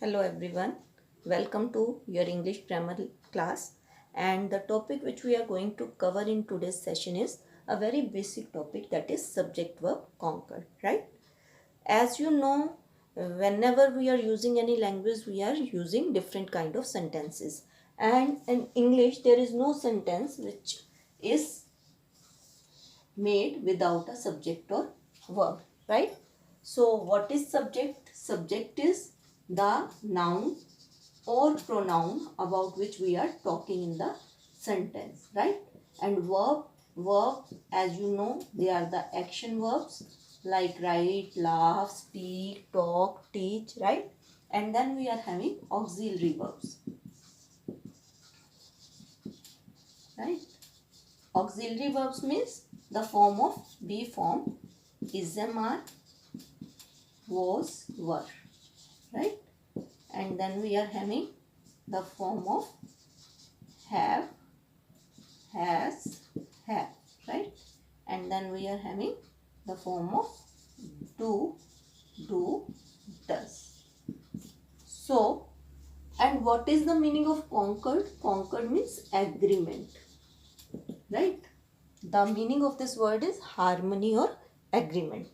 Hello everyone, welcome to your English grammar class, and the topic which we are going to cover in today's session is a very basic topic, that is subject verb conquer, right? As you know, whenever we are using any language, we are using different kind of sentences, and in English there is no sentence which is made without a subject or verb, right? So what is subject? Subject is the noun or pronoun about which we are talking in the sentence, right? And verb, as you know, they are the action verbs like write, laugh, speak, talk, teach, right? And then we are having auxiliary verbs, right? Auxiliary verbs means the form of be form, is, am, are, was, were, right? And then we are having the form of have, has, have, right? And then we are having the form of do, does. So, and what is the meaning of conquered? Conquered means agreement, right? The meaning of this word is harmony or agreement.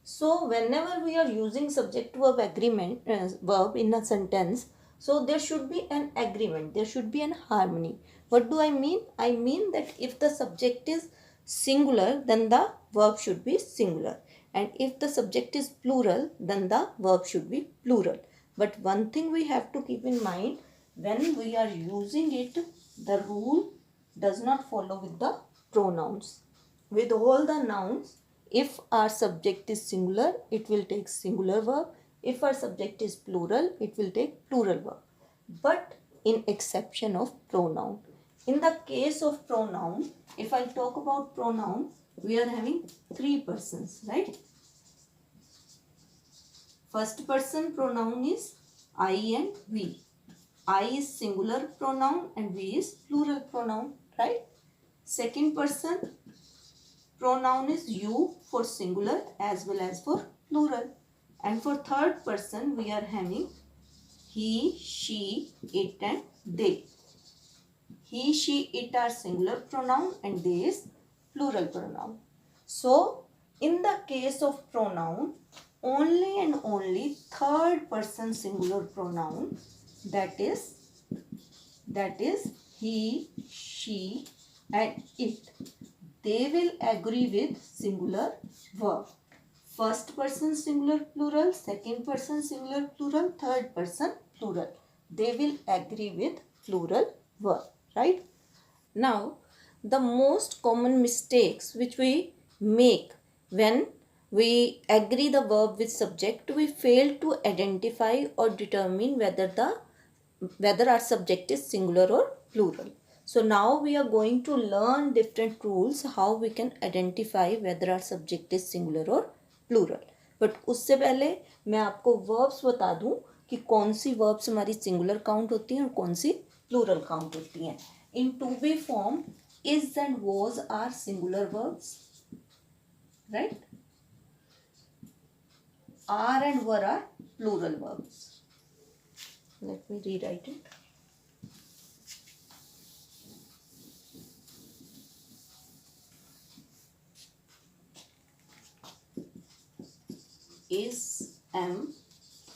So, whenever we are using subject verb agreement verb in a sentence, so there should be an agreement, there should be an harmony. What do I mean? I mean that if the subject is singular, then the verb should be singular. And if the subject is plural, then the verb should be plural. But one thing we have to keep in mind, when we are using it, the rule does not follow with the pronouns. With all the nouns, if our subject is singular, it will take singular verb. If our subject is plural, it will take plural verb. But in exception of pronoun. In the case of pronoun, if I talk about pronoun, we are having three persons, right? First person pronoun is I and we. I is singular pronoun and we is plural pronoun, right? Second person pronoun is you for singular as well as for plural. And for third person we are having he, she, it and they. He, she, it are singular pronoun and they is plural pronoun. So, in the case of pronoun, only and only third person singular pronoun, that is he, she and it, they will agree with singular verb. First person singular plural, second person singular plural, third person plural. They will agree with plural verb, right? Now, the most common mistakes which we make when we agree the verb with subject, we fail to identify or determine whether our subject is singular or plural. So now we are going to learn different rules how we can identify whether our subject is singular or plural. But उससे पहले मैं आपको verbs बता दूं कि कौन सी verbs हमारी singular count होती हैं और कौन सी plural count होती हैं. In to be form, is and was are singular verbs, right? Are and were are plural verbs. Let me rewrite it. Is, am,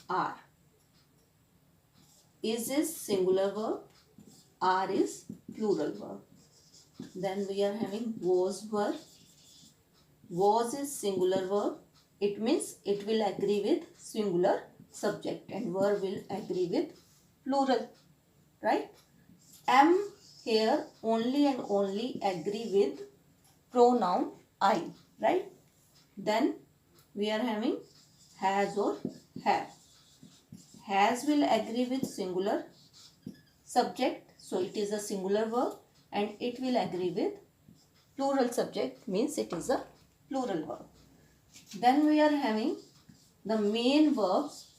are. Is singular verb, are is plural verb. Then we are having was, were. Was is singular verb. It means it will agree with singular subject and were will agree with plural, right? Am here only and only agree with pronoun I, right? Then we are having has or have. Has will agree with singular subject, so it is a singular verb, and it will agree with plural subject, means it is a plural verb. Then we are having the main verbs,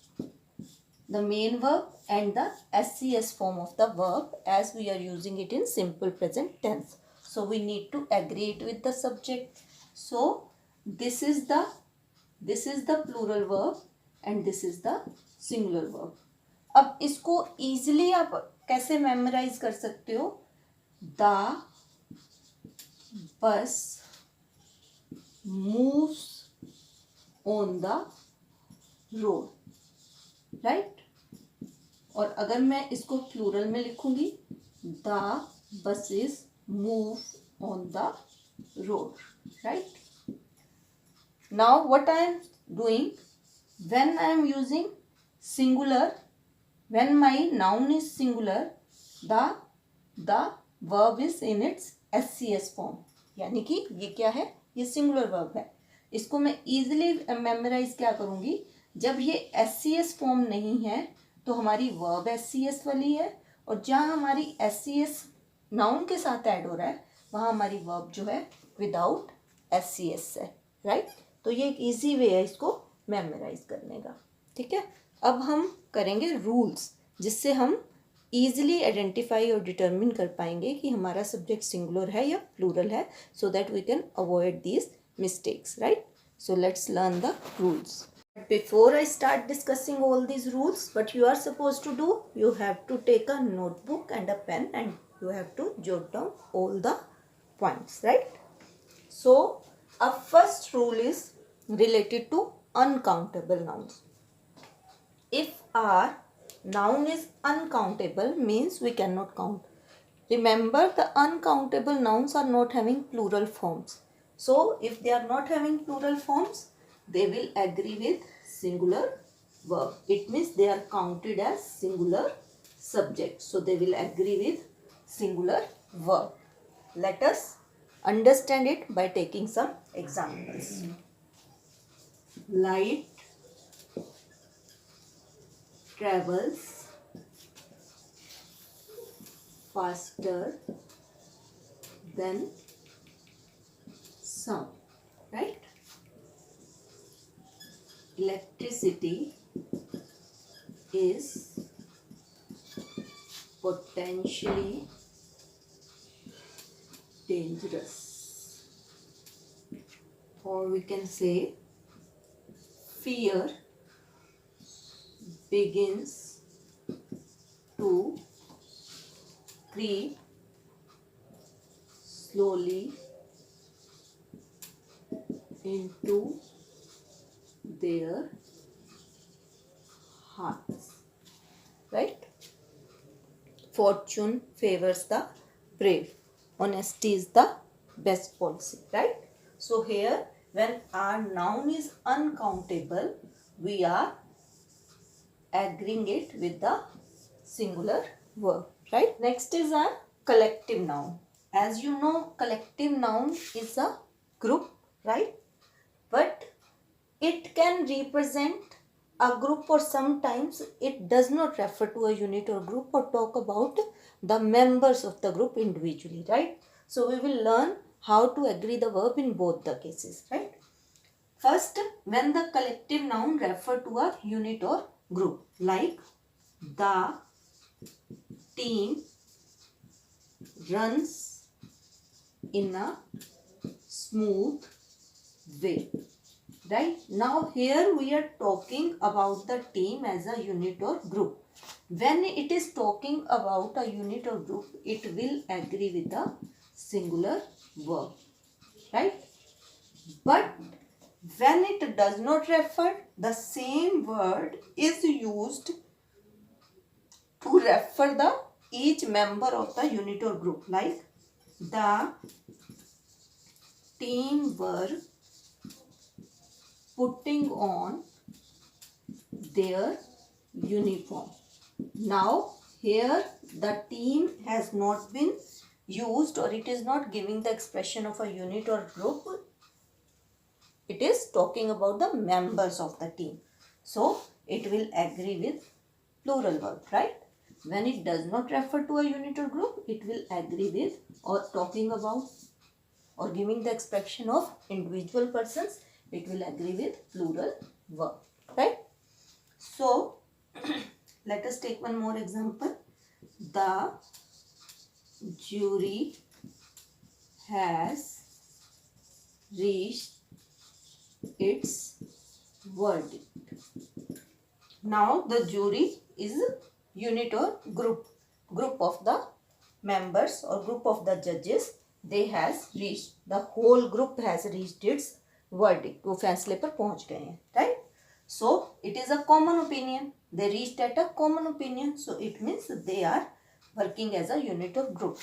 the main verb and the SCS form of the verb, as we are using it in simple present tense. So we need to agree it with the subject. So this is the plural verb and this is the singular verb. अब इसको easily आप कैसे memorise कर सकते हो? The bus moves on the road, right. और अगर मैं इसको प्लूरल में लिखूंगी, the buses move on the road, right. Now what I am doing, when I am using singular, when my noun is singular, the verb is in its SCS form. यानी कि ये क्या है? ये सिंगुलर वर्ब है. इसको मैं easily memorise क्या करूंगी? जब ये SCS फॉर्म नहीं है तो हमारी वर्ब SCS वाली है, और जहाँ हमारी SCS नाउन के साथ ऐड हो रहा है वहाँ हमारी वर्ब जो है विदाउट SCS है, राइट। तो ये एक इजी वे है इसको मेमोराइज करने का, ठीक है। अब हम करेंगे रूल्स, जिससे हम ईजिली आइडेंटिफाई और डिटर्मिन कर पाएंगे कि हमारा सब्जेक्ट सिंगुलर है या प्लूरल है, so that we can avoid these mistakes, right. So let's learn the rules. Before I start discussing all these rules, what you are supposed to do, you have to take a notebook and a pen and you have to jot down all the points, right? So our first rule is related to uncountable nouns. If our noun is uncountable, means we cannot count. Remember, the uncountable nouns are not having plural forms. So if they are not having plural forms, they will agree with singular verb. It means they are counted as singular subject. So they will agree with singular verb. Let us understand it by taking some examples. Light travels faster than sound, right? Electricity is potentially dangerous, or we can say fear begins to creep slowly into their hearts, right? Fortune favors the brave. Honesty is the best policy, right? So here, when our noun is uncountable, we are agreeing it with the singular verb, right? Next is a collective noun. As you know, collective noun is a group, right? But it can represent a group, or sometimes it does not refer to a unit or group or talk about the members of the group individually, right? So we will learn how to agree the verb in both the cases, right? First, when the collective noun refer to a unit or group, like the team runs in a smooth way, right? Now here we are talking about the team as a unit or group. When it is talking about a unit or group, it will agree with the singular verb, right? But when it does not refer, the same word is used to refer the each member of the unit or group, like the team were putting on their uniform. Now here the team has not been used, or it is not giving the expression of a unit or group. It is talking about the members of the team. So it will agree with plural verb, right? When it does not refer to a unit or group, it will agree with, or talking about or giving the expression of individual persons, it will agree with plural verb, right? So let us take one more example. The jury has reached its verdict. Now the jury is unit or group of the members or group of the judges. They has reached, the whole group has reached its verdict. वो फैसले पर पहुंच गए हैं, right? So it is a common opinion. They reached at a common opinion. So it means they are working as a unit of group.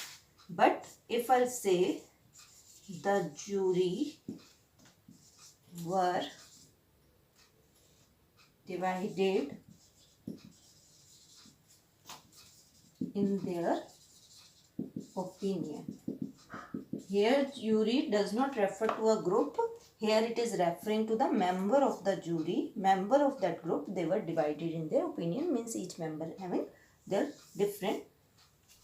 But if I'll say the jury were divided in their opinion. Here jury does not refer to a group. Here it is referring to the member of the jury, member of that group. They were divided in their opinion, means each member having their different,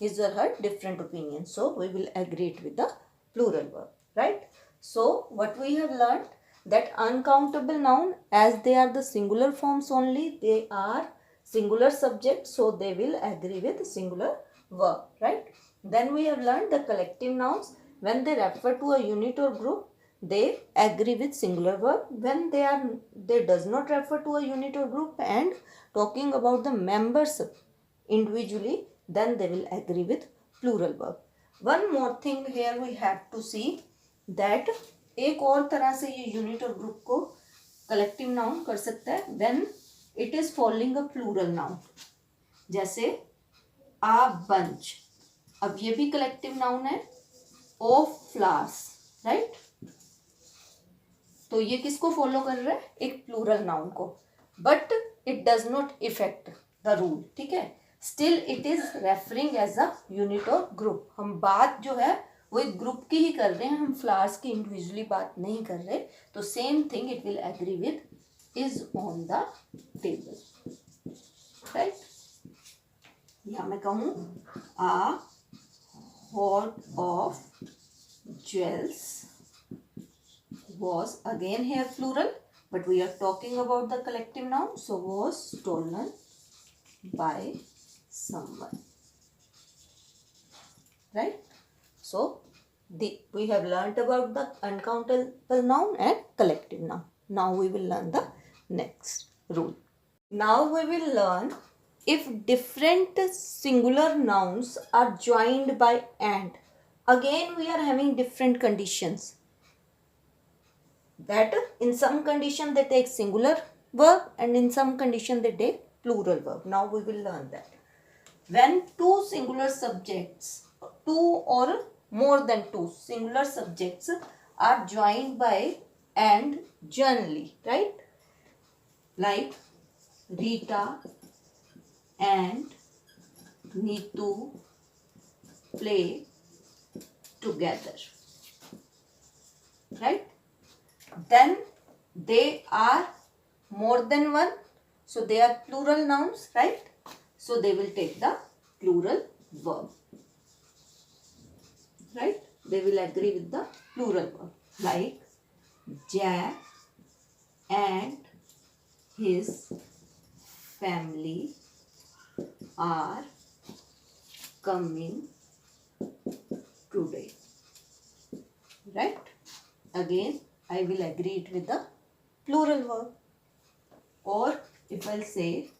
his or her different opinion. So we will agree it with the plural verb, right? So what we have learned, that uncountable noun, as they are the singular forms only, they are singular subject, so they will agree with singular verb, right? Then we have learned the collective nouns, when they refer to a unit or group, they agree with singular verb. When they does not refer to a unit or group and talking about the members individually, then they will agree with plural verb. One more thing here we have to see, that एक और तरह से ये unit और group को collective noun कर सकता है when it is following a plural noun. जैसे आ बंच, अब ये भी कलेक्टिव नाउन है, ऑफ फ्लावर्स, राइट? तो ये किसको फॉलो कर रहा है? एक प्लूरल नाउन को. But it does not effect the rule, ठीक है? Still it is referring as a unit और ग्रुप. हम बात जो है वो एक ग्रुप की ही कर रहे हैं, हम फ्लावर्स की इंडिविजुअली बात नहीं कर रहे. तो same thing it will agree with is on the table, right? यहां मैं कहूं आ hoard of jewels was, again here plural, but we are talking about the collective noun, so was stolen by someone, right? So we have learnt about the uncountable noun and collective noun. Now we will learn the next rule. Now we will learn, if different singular nouns are joined by and, again we are having different conditions, that in some condition they take singular verb and in some condition they take plural verb. Now we will learn that. When two singular subjects, two or more than two singular subjects are joined by and generally, right? Like Rita and Neetu play together, right? Then they are more than one, so they are plural nouns, right? So they will take the plural verb, right? They will agree with the plural verb, like Jack and his family are coming today, right? Again I will agree it with the plural verb. Or if I'll say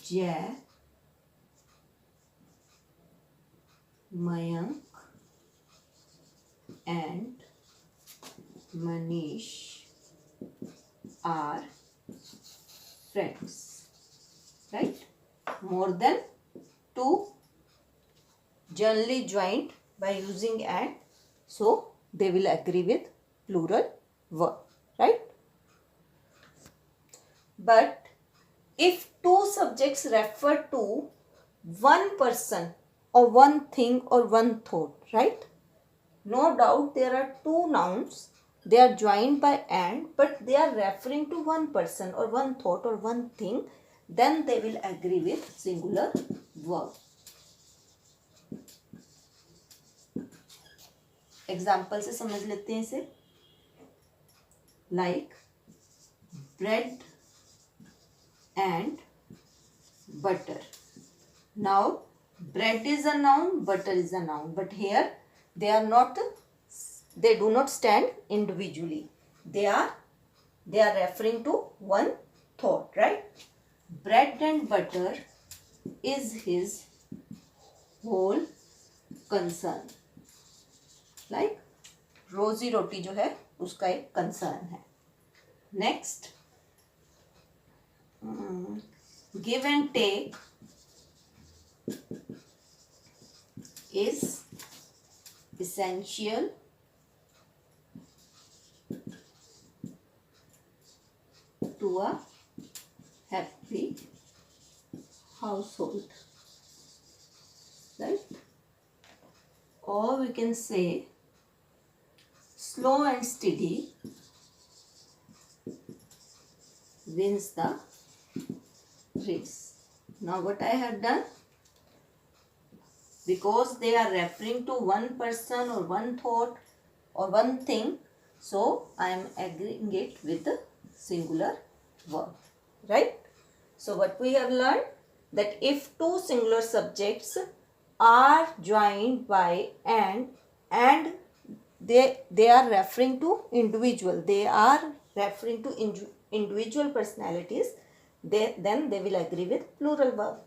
Jack, Mayank and Manish are friends, right? More than two, generally joined by using and, so they will agree with plural verb, right? But if two subjects refer to one person or one thing or one thought, right? No doubt there are two nouns, they are joined by and, but they are referring to one person or one thought or one thing, then they will agree with singular verb. Example से समझ लेते हैं इसे. Like bread and butter. Now bread is a noun, butter is a noun, but here they are not, they do not stand individually. They are referring to one thought, right? bread and butter is his whole concern. Like रोजी रोटी जो है उसका एक concern है. Next, give and take is essential to a happy household, right? Or we can say slow and steady wins the race. Now what I have done, because they are referring to one person or one thought or one thing, so I am agreeing it with the singular verb, right? So what we have learned, that if two singular subjects are joined by and they are referring to individual, they are referring to individual personalities, then they will agree with plural verb.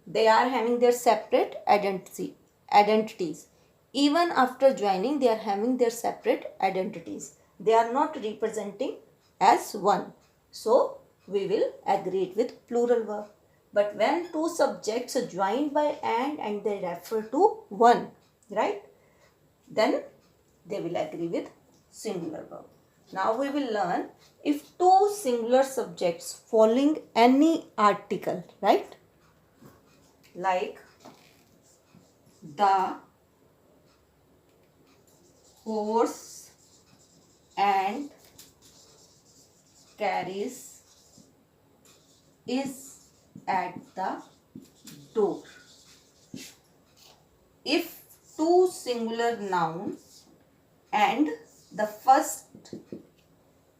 They are having their separate identities. Even after joining, they are having their separate identities. They are not representing as one. So we will agree it with plural verb. But when two subjects are joined by and they refer to one, right? Then they will agree with singular verb. Now we will learn if two singular subjects following any article, right? Like the horse and carriage is at the door. If two singular nouns and the first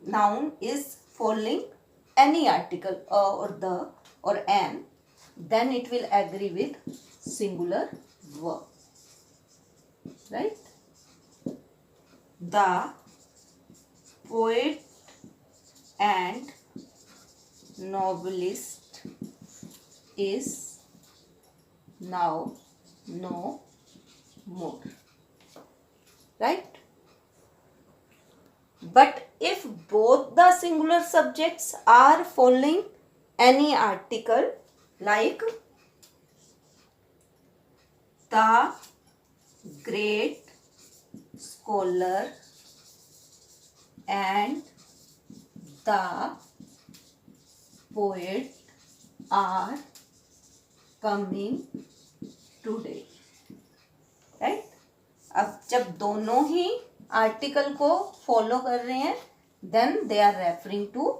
noun is following any article or the or an, then it will agree with singular verb, right? The poet and novelist is now no more, right? But if both the singular subjects are following any article, like the great scholar and the poet are coming today, right? अब जब दोनों ही article को follow कर रहे हैं, then they are referring to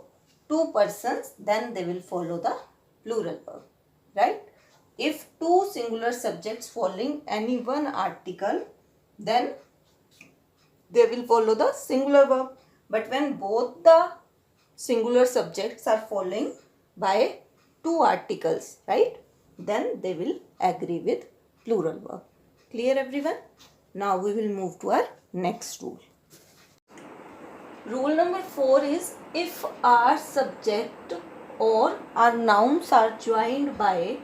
two persons, then they will follow the plural verb, right? If two singular subjects following any one article, then they will follow the singular verb. But when both the singular subjects are following by two articles, right, then they will agree with plural verb. Clear everyone? Now we will move to our next rule. Rule number 4 is, if our subject or our nouns are joined by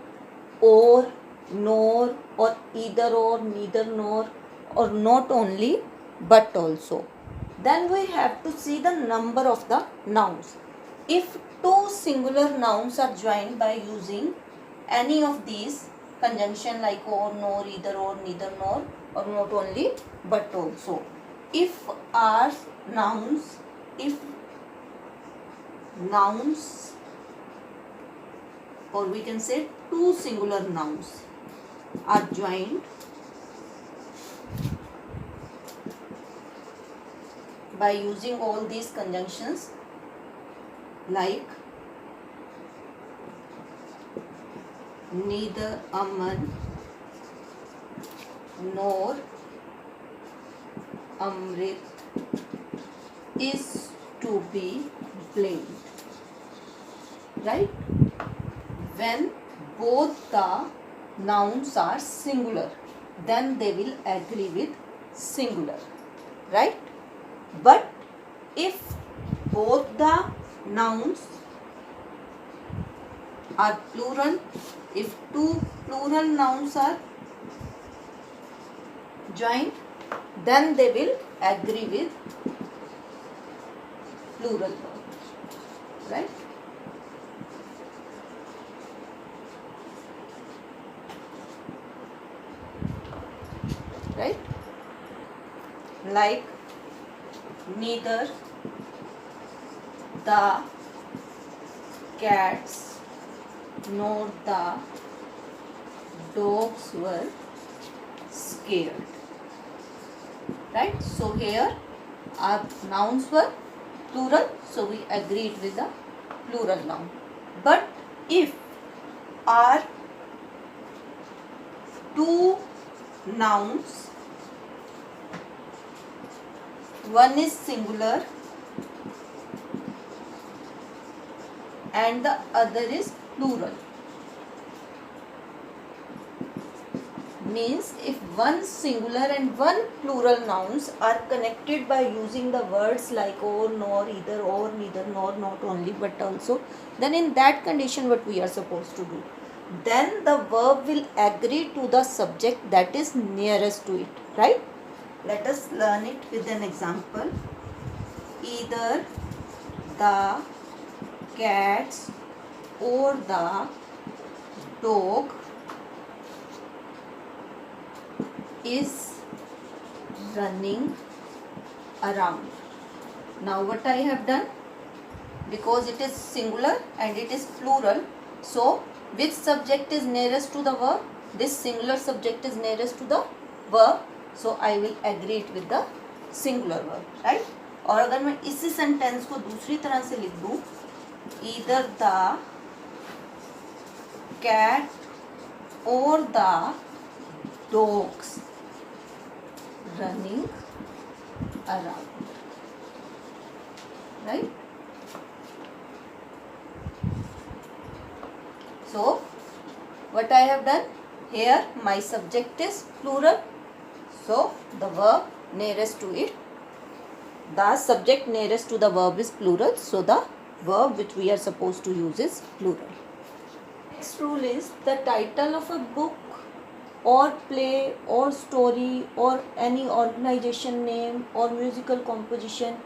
or, nor, or either or, neither nor, or not only but also, then we have to see the number of the nouns. If two singular nouns are joined by using any of these conjunction like or, nor, either or, neither nor, or not only but also, if our nouns, or we can say two singular nouns are joined by using all these conjunctions like neither Aman nor Amrit is to be blamed, right? When both the nouns are singular, then they will agree with singular, right? But if both the nouns are plural. If two plural nouns are joined, then they will agree with plural verb, right? Right? Like neither the cats nor the dogs were scared. Right? So here our nouns were plural, so we agreed with the plural noun. But if our two nouns, one is singular and the other is plural, means if one singular and one plural nouns are connected by using the words like or, nor, either, or, neither, nor, not only but also, then in that condition what we are supposed to do? Then the verb will agree to the subject that is nearest to it, right? Let us learn it with an example. Either the cats or the dog is running around. Now what I have done, because it is singular and it is plural, so which subject is nearest to the verb? This singular subject is nearest to the verb, so I will agree it with the singular verb, right? और अगर मैं इसी sentence को दूसरी तरह से लिख दूँ, either the cat or the dogs running around, right? So what I have done here, my subject is plural, so the verb nearest to it, the subject nearest to the verb is plural, so the verb which we are supposed to use is plural. Next rule is the title of a book or play or story or any organization name or musical composition,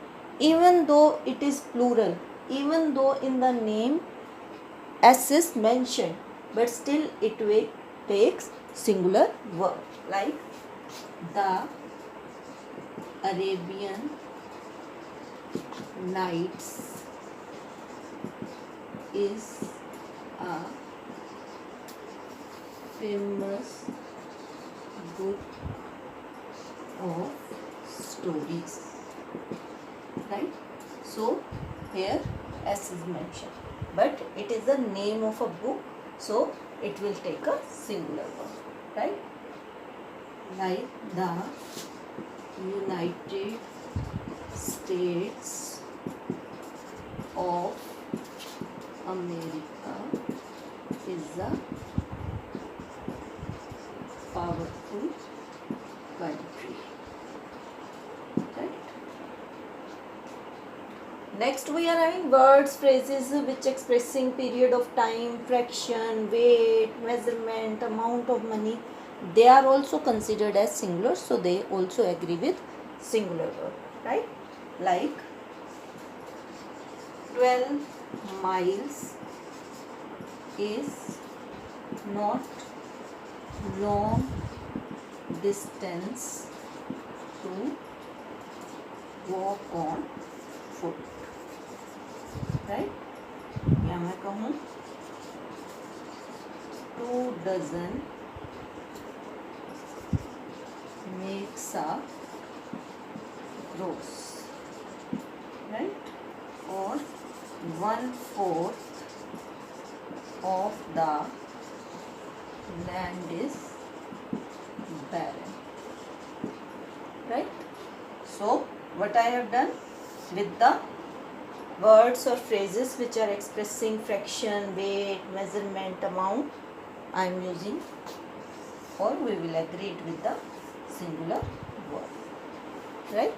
even though it is plural, even though in the name S is mentioned, but still it will takes singular verb, like the Arabian Nights is a famous book of stories, right? So here S is mentioned, but it is the name of a book, so it will take a singular verb, right? Like the United States of America is a powerful country, right? Next we are having words, phrases which expressing period of time, fraction, weight, measurement, amount of money. They are also considered as singular, so they also agree with singular verb, right? Like 12 miles is not long distance to walk on foot, right? या मैं कहूँ 2 dozen makes a gross, right? Or 1/4 of the land is barren, right? So what I have done with the words or phrases which are expressing fraction, weight, measurement, amount, I am using, or we will agree it with the singular verb, right?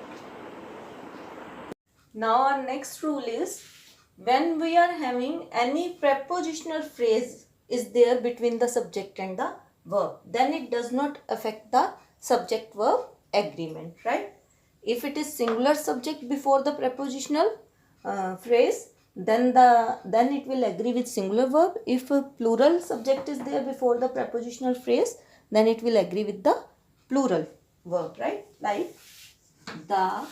Now our next rule is when we are having any prepositional phrase is there between the subject and the verb, then it does not affect the subject verb agreement, right? If it is singular subject before the prepositional phrase, then it will agree with singular verb. If a plural subject is there before the prepositional phrase, then it will agree with the plural verb, right? Like the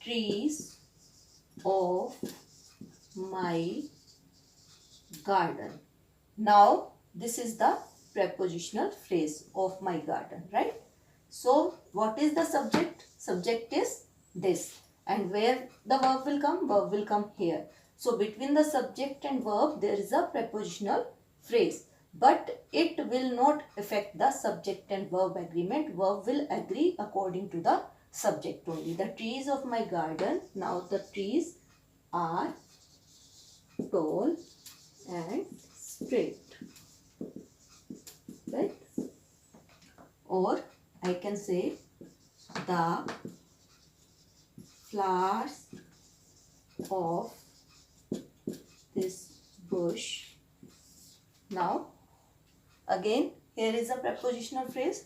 trees of my garden. Now this is the prepositional phrase of my garden, right? So what is the subject? Subject is this, and where the verb will come? Verb will come here. So between the subject and verb there is a prepositional phrase, but it will not affect the subject and verb agreement. Verb will agree according to the subject only. The trees of my garden. Now the trees are tall and straight, right? Or I can say the flowers of this bush. Now again here is a prepositional phrase,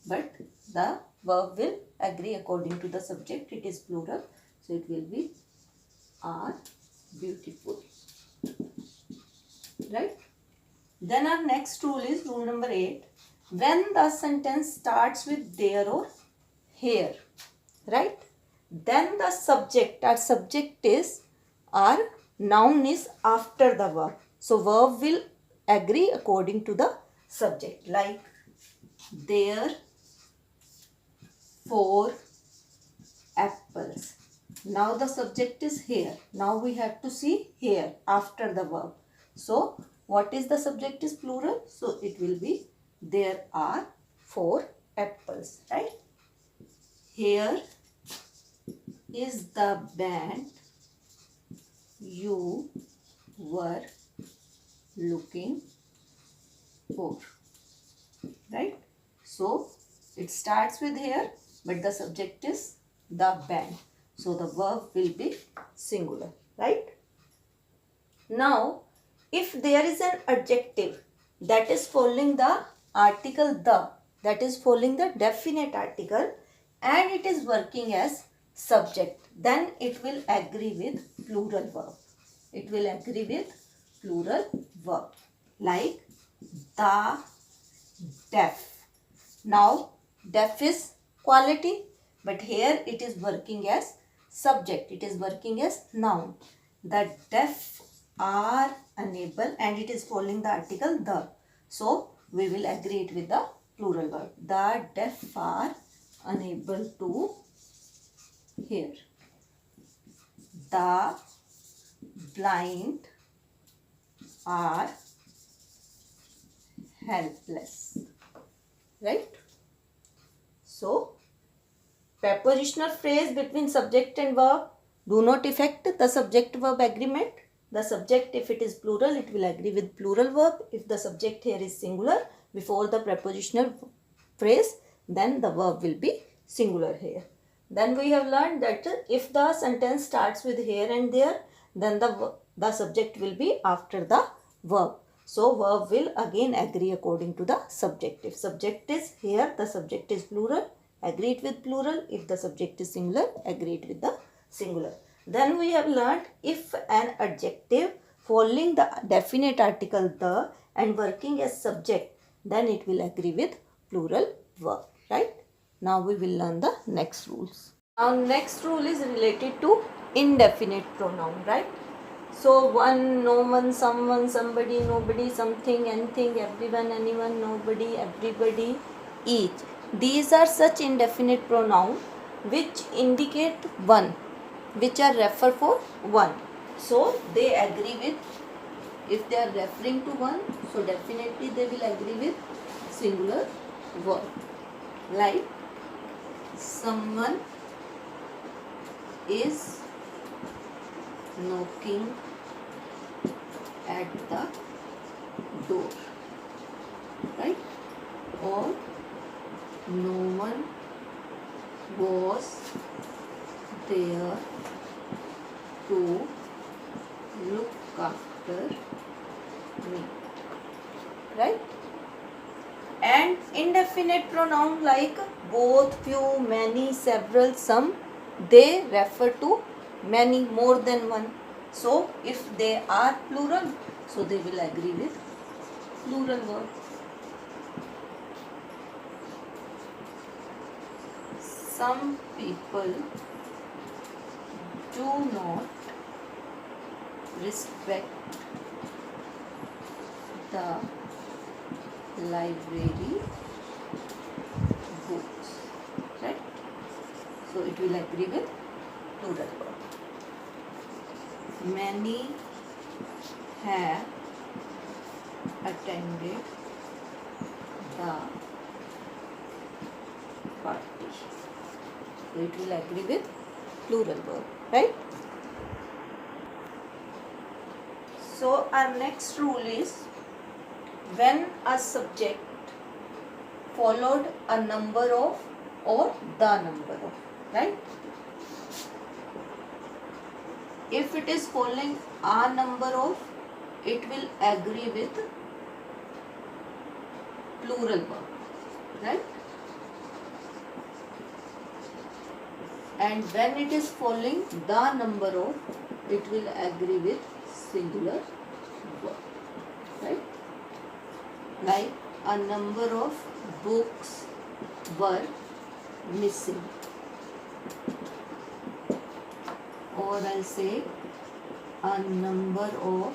but the verb will agree according to the subject. It is plural, so it will be are beautiful, right? Then our next rule is rule number 8. When the sentence starts with there or here, right, then the subject, our subject is, our noun is after the verb. So verb will agree according to the subject. Like there 4 apples. Now the subject is here. Now we have to see here after the verb. So what is the subject is plural? So it will be there are 4 apples, right? Here is the band you were looking for, right? So it starts with here, but the subject is the band. So the verb will be singular, right? Now, if there is an adjective that is following the article the, that is following the definite article, and it is working as subject, then it will agree with plural verb. It will agree with plural verb. Like the deaf. Now, deaf is quality, but here it is working as subject. It is working as noun. The deaf are unable, and it is following the article the. So we will agree it with the plural verb. The deaf are unable to hear. The blind are helpless, right? So prepositional phrase between subject and verb do not affect the subject verb agreement. The subject, if it is plural, it will agree with plural verb. If the subject here is singular before the prepositional phrase, then the verb will be singular here. Then we have learned that if the sentence starts with here and there, then the subject will be after the verb. So verb will again agree according to the subject. If subject is here, the subject is plural, agree it with plural. If the subject is singular, agree it with the singular. Then we have learnt if an adjective following the definite article the and working as subject, then it will agree with plural verb, right? Now we will learn the next rules. Now next rule is related to indefinite pronoun, right? So one, no one, someone, somebody, nobody, something, anything, everyone, anyone, nobody, everybody, each. These are such indefinite pronouns which indicate one, which are refer for one. So they agree with, if they are referring to one, so definitely they will agree with singular verb. Like someone is knocking at the door, right? Or no one was there to look after me, right? And indefinite pronoun like both, few, many, several, some, they refer to many, more than one. So if they are plural, so they will agree with plural verb. Some people do not respect the library books, right? So it will agree with plural verb. Many have attended the party. So it will agree with plural verb, right? So our next rule is when a subject followed a number of or the number of, right? If it is following a number of, it will agree with plural verb, right? And when it is following the number of, it will agree with singular verb, right? Like a number of books were missing, or I'll say a number of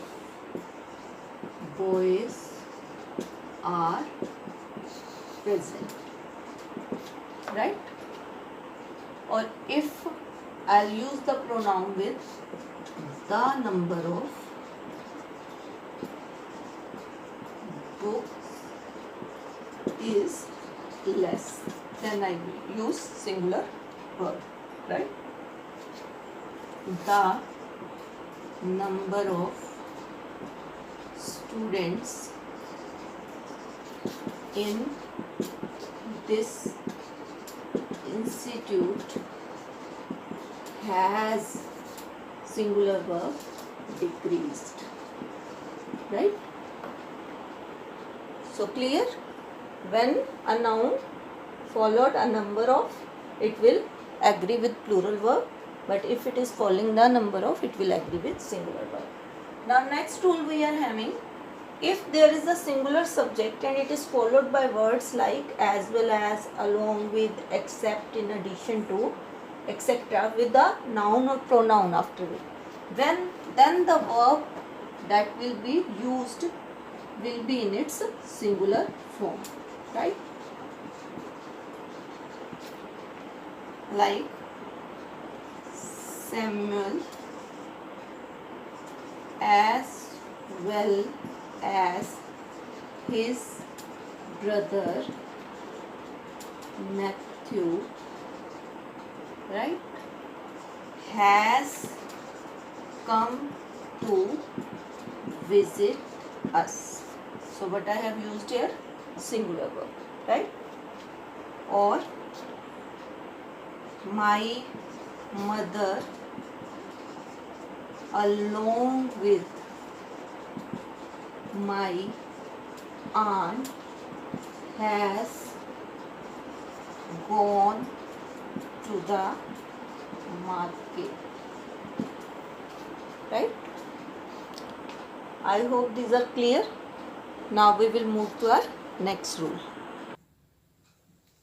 boys are present, right? Or if I'll use the pronoun with the number of books is less, then I will use singular verb, right? The number of students in this institute has singular verb decreased, right? So clear? When a noun followed a number of, it will agree with plural verb, but if it is following the number of, it will agree with singular verb. Now next rule we are having, if there is a singular subject and it is followed by words like as well as, along with, except, in addition to, etc. with a noun or pronoun after it, then the verb that will be used will be in its singular form, right? Like Samuel as well as his brother Matthew, right, has come to visit us. So what I have used here, singular verb, right? Or my mother along with my aunt has gone to the market, right? I hope these are clear. Now we will move to our next rule.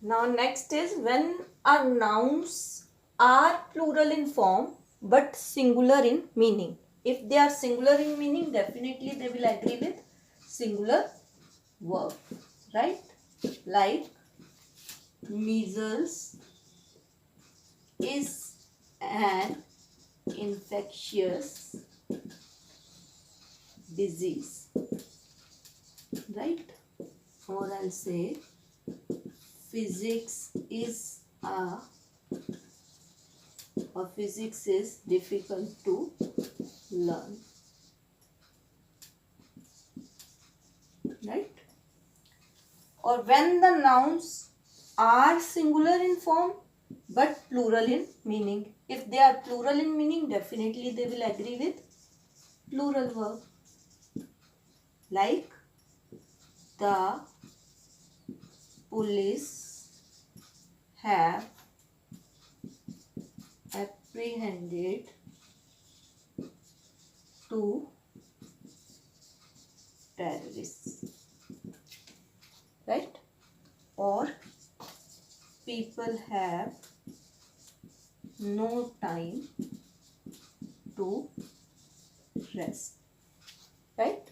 Now next is when our nouns are plural in form but singular in meaning. If they are singular in meaning, definitely they will agree with singular verb, right? Like measles is an infectious disease, right? Or I'll say physics is physics is difficult to learn, right? Or when the nouns are singular in form but plural in meaning. If they are plural in meaning, definitely they will agree with plural verb. Like the police have apprehended two terrorists, right? Or people have no time to rest, right?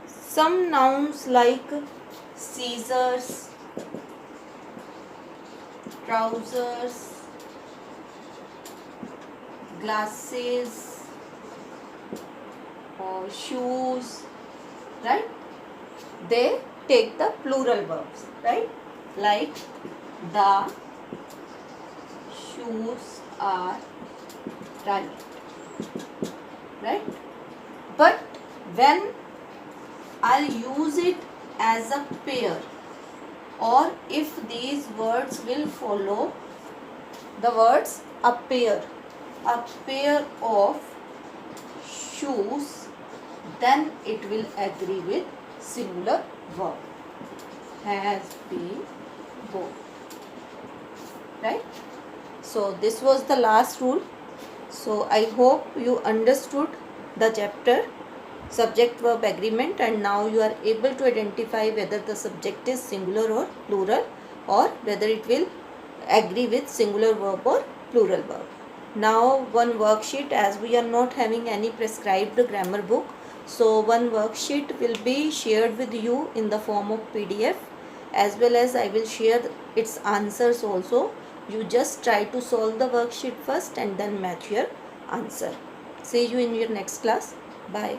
Some nouns like scissors, trousers, glasses, or shoes, right? They take the plural verbs, right? Like the shoes are right, right? But when I'll use it as a pair, or if these words will follow the words a pair of shoes, then it will agree with singular verb. Has, been, go. Right? So this was the last rule. So I hope you understood the chapter subject verb agreement, and now you are able to identify whether the subject is singular or plural, or whether it will agree with singular verb or plural verb. Now one worksheet, as we are not having any prescribed grammar book, so one worksheet will be shared with you in the form of PDF, as well as I will share its answers also. You just try to solve the worksheet first and then match your answer. See you in your next class. Bye.